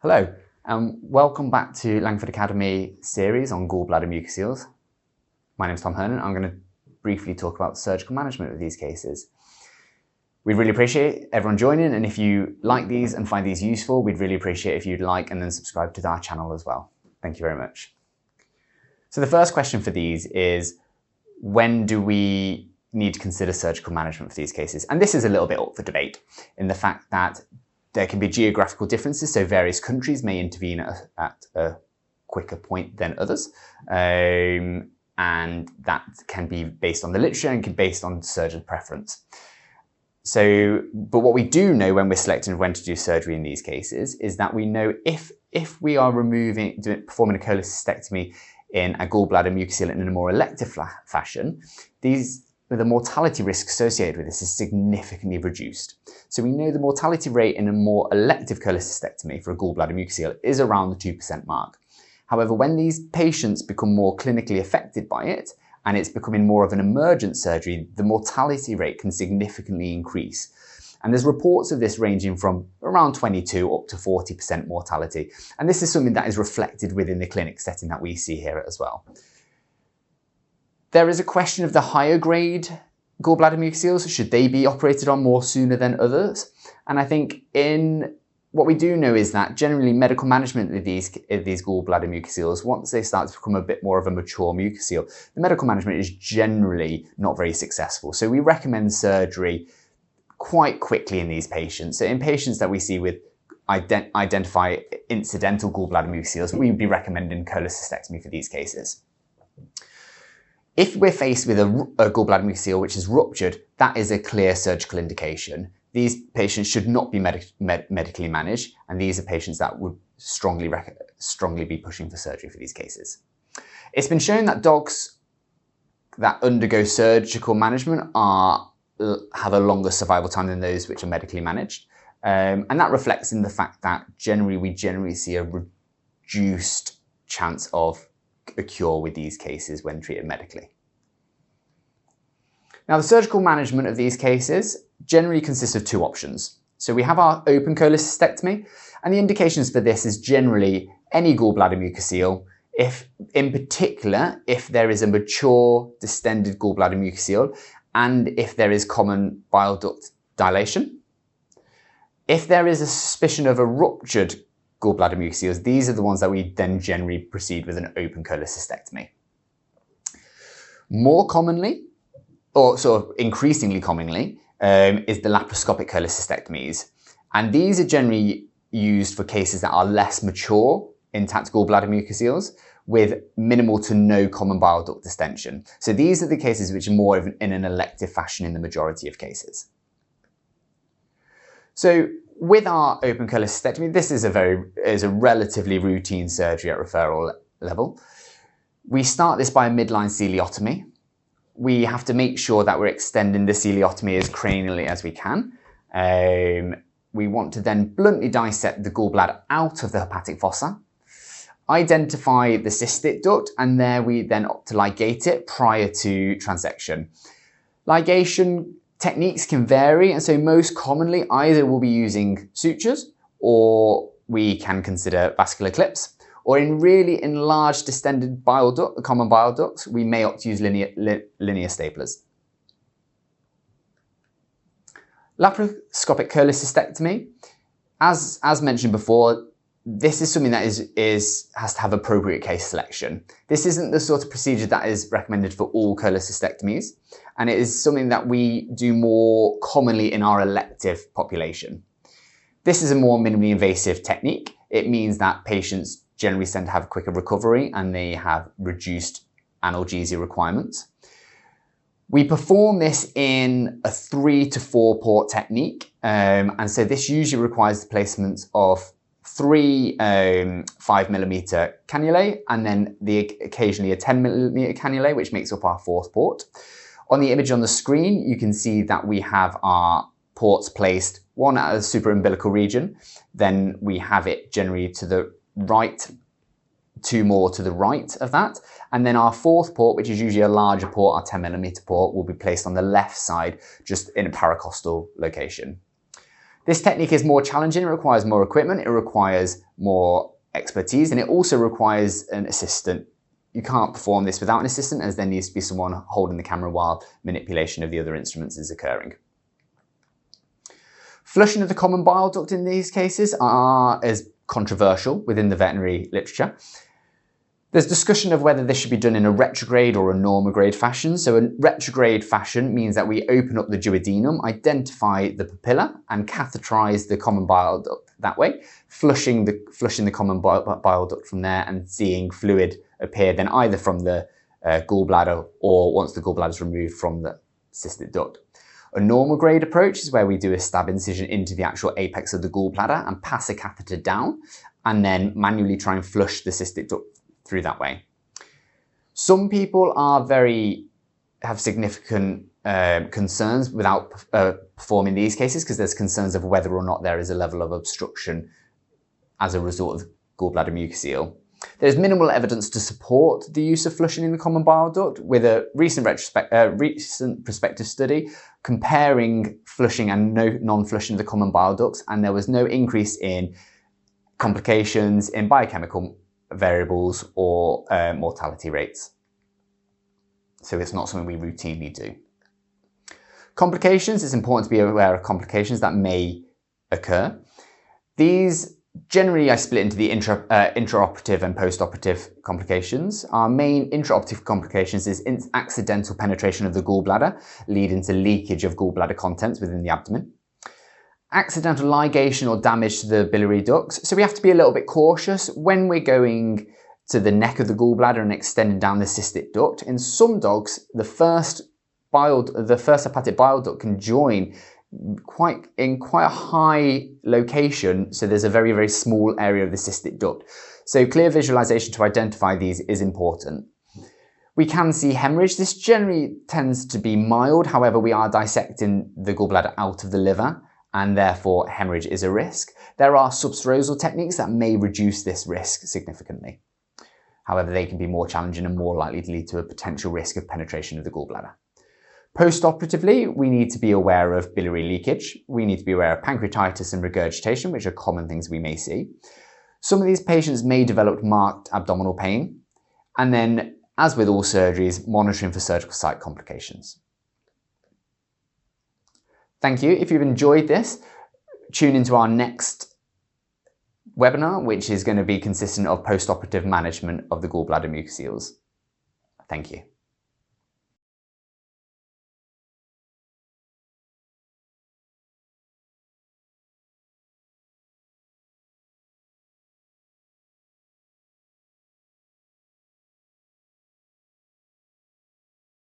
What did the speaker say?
Hello, and welcome back to Langford Academy series on Gall Bladder Mucocoeles. My name is Tom Hernon. I'm going to briefly talk about surgical management of these cases. We'd really appreciate everyone joining, and if you like these and find these useful, we'd really appreciate if you'd like and then subscribe to our channel as well. Thank you very much. So the first question for these is, when do we need to consider surgical management for these cases? And this is a little bit up for debate in the fact that there can be geographical differences, so various countries may intervene at a quicker point than others, and that can be based on the literature and can be based on surgeon preference. But what we do know when we're selecting when to do surgery in these cases is that we know if we are performing a cholecystectomy in a gallbladder mucocele in a more elective fashion, the mortality risk associated with this is significantly reduced. So we know the mortality rate in a more elective cholecystectomy for a gallbladder mucocele is around the 2% mark. However, when these patients become more clinically affected by it, and it's becoming more of an emergent surgery, the mortality rate can significantly increase. And there's reports of this ranging from around 22 up to 40% mortality. And this is something that is reflected within the clinic setting that we see here as well. There is a question of the higher grade gallbladder mucocoeles. Should they be operated on more sooner than others? And I think what we do know is that generally medical management of these gallbladder mucocoeles, once they start to become a bit more of a mature mucocele, the medical management is generally not very successful. So we recommend surgery quite quickly in these patients. So in patients that we see with identify incidental gallbladder mucocoeles, we'd be recommending cholecystectomy for these cases. If we're faced with a gallbladder mucocele which is ruptured, that is a clear surgical indication. These patients should not be medically managed, and these are patients that would strongly be pushing for surgery for these cases. It's been shown that dogs that undergo surgical management have a longer survival time than those which are medically managed, and that reflects in the fact that we generally see a reduced chance of a cure with these cases when treated medically. Now, the surgical management of these cases generally consists of two options. So we have our open cholecystectomy, and the indications for this is generally any gallbladder mucocele, in particular, if there is a mature distended gallbladder mucocele and if there is common bile duct dilation. If there is a suspicion of a ruptured gallbladder mucocoeles, these are the ones that we then generally proceed with an open cholecystectomy. More commonly, or sort of increasingly commonly, is the laparoscopic cholecystectomies. And these are generally used for cases that are less mature, intact gallbladder mucocoeles with minimal to no common bile duct distension. So these are the cases which are more in an elective fashion in the majority of cases. So with our open cholecystectomy, this is a relatively routine surgery at referral level. We start this by a midline coleotomy. We have to make sure that we're extending the coleotomy as cranially as we can. We want to then bluntly dissect the gallbladder out of the hepatic fossa, identify the cystic duct, and there we then opt to ligate it prior to transection. Ligation techniques can vary, and so most commonly either we'll be using sutures, or we can consider vascular clips, or in really enlarged distended bile duct, the common bile ducts, we may opt to use linear staplers. Laparoscopic cholecystectomy, as mentioned before, this is something that has to have appropriate case selection. This isn't the sort of procedure that is recommended for all cholecystectomies, and it is something that we do more commonly in our elective population. This is a more minimally invasive technique. It means that patients generally tend to have a quicker recovery and they have reduced analgesia requirements. We perform this in a 3 to 4 port technique, and so this usually requires the placement of 3 5mm cannulae and then occasionally a 10mm cannulae, which makes up our 4th port. On the image on the screen, you can see that we have our ports placed, one at a supraumbilical region, then we have it generally to the right, 2 more to the right of that, and then our 4th port, which is usually a larger port, our 10mm port, will be placed on the left side, just in a paracostal location. This technique is more challenging, it requires more equipment, it requires more expertise, and it also requires an assistant. You can't perform this without an assistant, as there needs to be someone holding the camera while manipulation of the other instruments is occurring. Flushing of the common bile duct in these cases is controversial within the veterinary literature. There's discussion of whether this should be done in a retrograde or a normograde fashion. So a retrograde fashion means that we open up the duodenum, identify the papilla, and catheterize the common bile duct that way, flushing the common bile duct from there and seeing fluid appear then either from the gallbladder or once the gallbladder is removed from the cystic duct. A normograde approach is where we do a stab incision into the actual apex of the gallbladder and pass a catheter down and then manually try and flush the cystic duct through that way. Some people have significant concerns without performing these cases because there's concerns of whether or not there is a level of obstruction as a result of gallbladder mucocele. There's minimal evidence to support the use of flushing in the common bile duct, with a recent prospective study comparing flushing and non-flushing of the common bile ducts, and there was no increase in complications in biochemical variables or mortality rates. So it's not something we routinely do. Complications, it's important to be aware of complications that may occur. These generally I split into the intraoperative and postoperative complications. Our main intraoperative complications is accidental penetration of the gallbladder, leading to leakage of gallbladder contents within the abdomen. Accidental ligation or damage to the biliary ducts. So we have to be a little bit cautious when we're going to the neck of the gallbladder and extending down the cystic duct. In some dogs, the first hepatic bile duct can join in quite a high location, so there's a very, very small area of the cystic duct. So clear visualization to identify these is important. We can see hemorrhage. This generally tends to be mild, however we are dissecting the gallbladder out of the liver and therefore hemorrhage is a risk. There are subserosal techniques that may reduce this risk significantly. However, they can be more challenging and more likely to lead to a potential risk of penetration of the gallbladder. Post-operatively, we need to be aware of biliary leakage. We need to be aware of pancreatitis and regurgitation, which are common things we may see. Some of these patients may develop marked abdominal pain. And then, as with all surgeries, monitoring for surgical site complications. Thank you. If you've enjoyed this, tune into our next webinar, which is going to be consistent of post-operative management of the gallbladder mucoceles. Thank you.